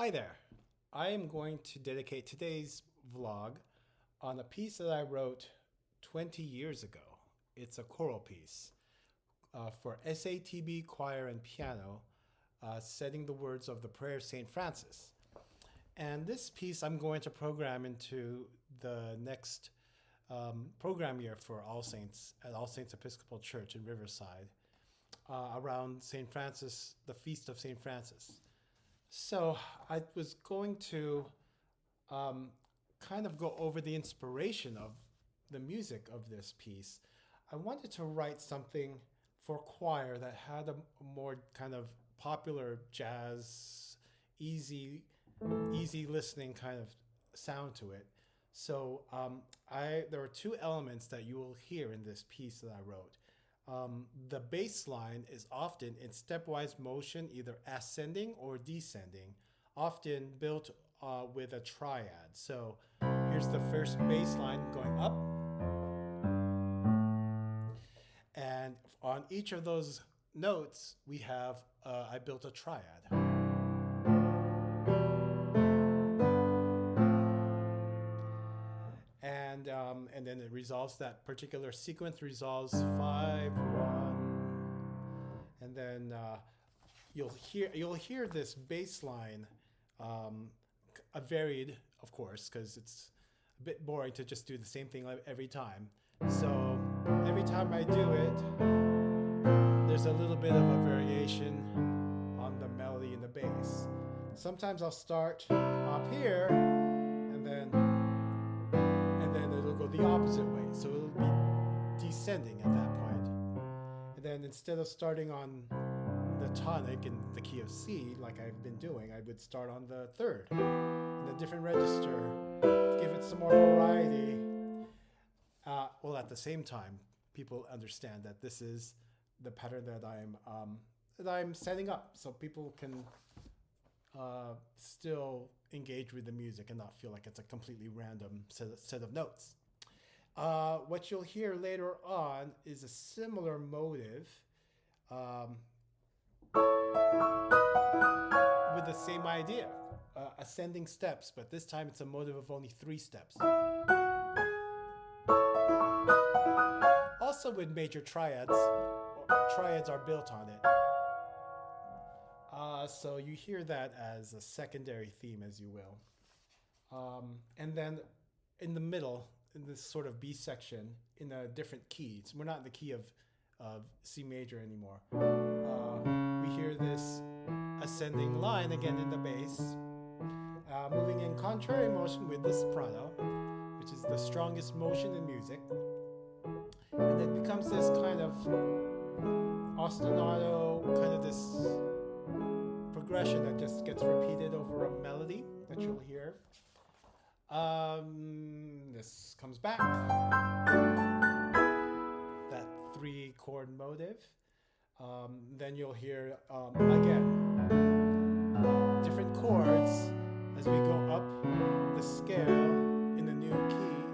Hi there. I am going to dedicate today's vlog on a piece that I wrote 20 years ago. It's a choral piece for SATB choir and piano, setting the words of the prayer of St. Francis. And this piece I'm going to program into the next program year for All Saints at All Saints Episcopal Church in Riverside around St. Francis, the Feast of St. Francis. So I was going to kind of go over the inspiration of the music of this piece. I wanted to write something for choir that had a more kind of popular jazz, easy listening kind of sound to it. So there are two elements that you will hear in this piece that I wrote. The bass line is often in stepwise motion, either ascending or descending, often built with a triad. So here's the first bass line going up. And on each of those notes, we have, I built a triad. And then it resolves, that particular sequence resolves 5, 1, and then you'll hear this bass line, varied, of course, because it's a bit boring to just do the same thing every time. So every time I do it, there's a little bit of a variation on the melody and the bass. Sometimes I'll start up here, and then it'll go the opposite way. So it'll be descending at that point. And then instead of starting on the tonic in the key of C, like I've been doing, I would start on the third in a different register, give it some more variety. Well, at the same time, people understand that this is the pattern that I'm setting up, so people can still engage with the music and not feel like it's a completely random set of notes. What you'll hear later on is a similar motive with the same idea, ascending steps, but this time it's a motive of only 3 steps. Also with major triads are built on it. So you hear that as a secondary theme, as you will. And then in the middle, in this sort of B section, in a different key, we're not in the key of C major anymore. We hear this ascending line again in the bass, moving in contrary motion with the soprano, which is the strongest motion in music. And it becomes this kind of ostinato, kind of this progression that just gets repeated over a melody that you'll hear. This comes back, that 3-chord motive. Then you'll hear, again, different chords as we go up the scale in the new key.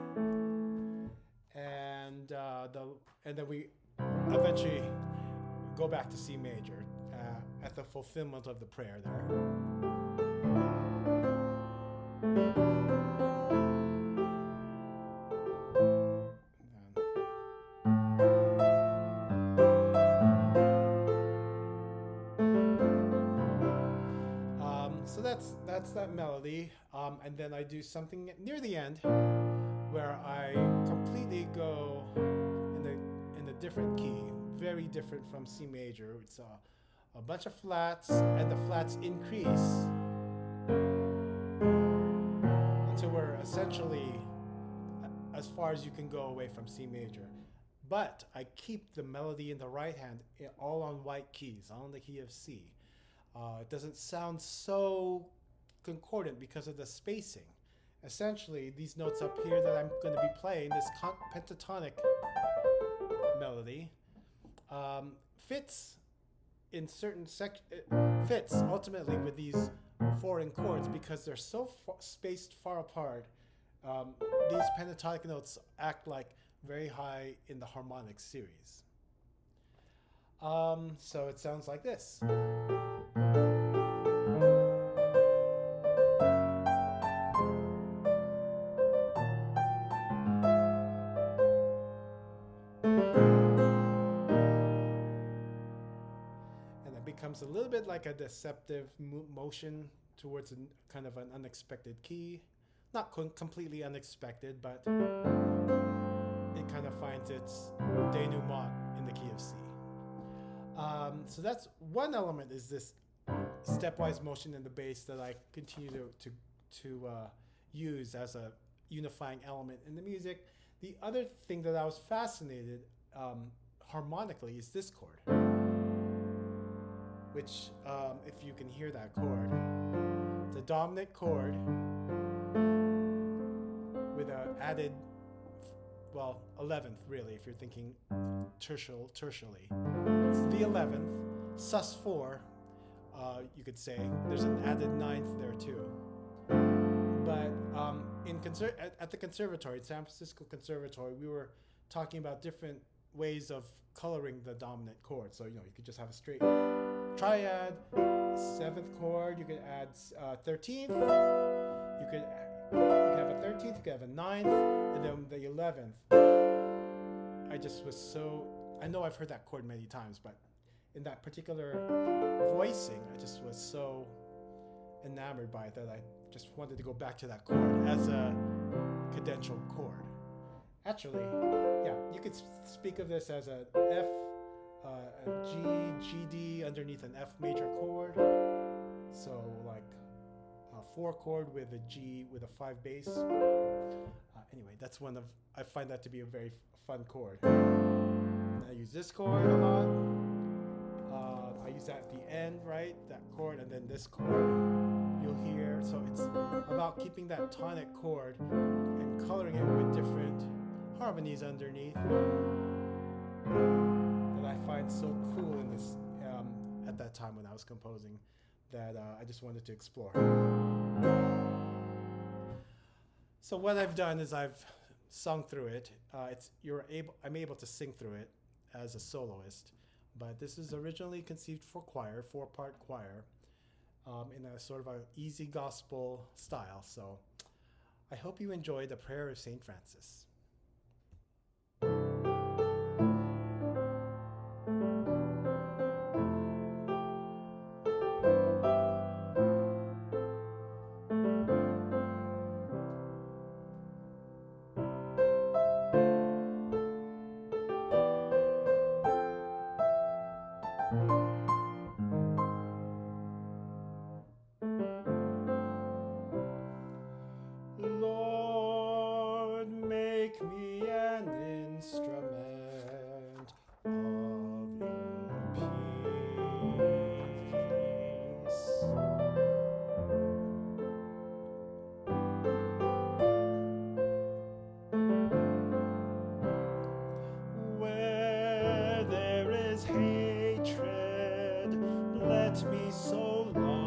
And then we eventually go back to C major at the fulfillment of the prayer there. So that's that melody, and then I do something near the end where I completely go in a different key, very different from C major. It's a bunch of flats, and the flats increase until we're essentially as far as you can go away from C major. But I keep the melody in the right hand all on white keys, all in the key of C. It doesn't sound so concordant because of the spacing. Essentially, these notes up here that I'm going to be playing, this pentatonic melody, fits in certain fits ultimately with these foreign chords because they're so spaced far apart. These pentatonic notes act like very high in the harmonic series. So it sounds like this. becomes a little bit like a deceptive motion towards kind of an unexpected key. Not completely unexpected, but it kind of finds its denouement in the key of C. So that's one element, is this stepwise motion in the bass that I continue to use as a unifying element in the music. The other thing that I was fascinated harmonically is this chord, which if you can hear that chord, it's a dominant chord with an added, well, 11th really, if you're thinking tertially. It's the 11th, sus4, you could say. There's an added 9th there too. But at the conservatory, San Francisco Conservatory, we were talking about different ways of coloring the dominant chord. So, you could just have a straight triad, 7th chord, you could add 13th, you could have a 13th, you could have a 9th, and then the 11th. I know I've heard that chord many times, but in that particular voicing, I just was so enamored by it that I just wanted to go back to that chord as a cadential chord. Actually, yeah, you could speak of this as a F, a G, G, D underneath an F major chord. So like a 4 chord with a G with a 5 bass. Anyway, that's I find that to be a very fun chord. And I use this chord a lot. I use that at the end, right? That chord, and then this chord you'll hear. So it's about keeping that tonic chord and coloring it with different harmonies underneath that I find so cool in this at that time when I was composing, that I just wanted to explore. So what I've done is I've sung through it. I'm able to sing through it as a soloist, but this is originally conceived for choir, 4-part choir, in a sort of an easy gospel style. So I hope you enjoy the Prayer of St. Francis. Lord, make me an instrument of your peace. Where there is hatred, let me so love.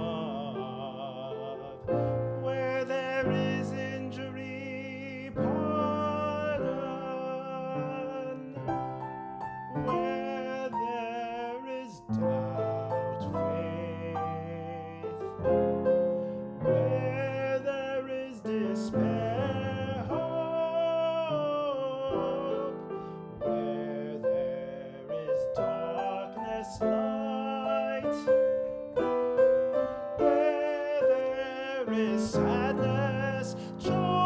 Where there is injury, pardon. Where there is doubt, faith. Where there is despair, hope. Where there is darkness, light. Where there is sadness, joy.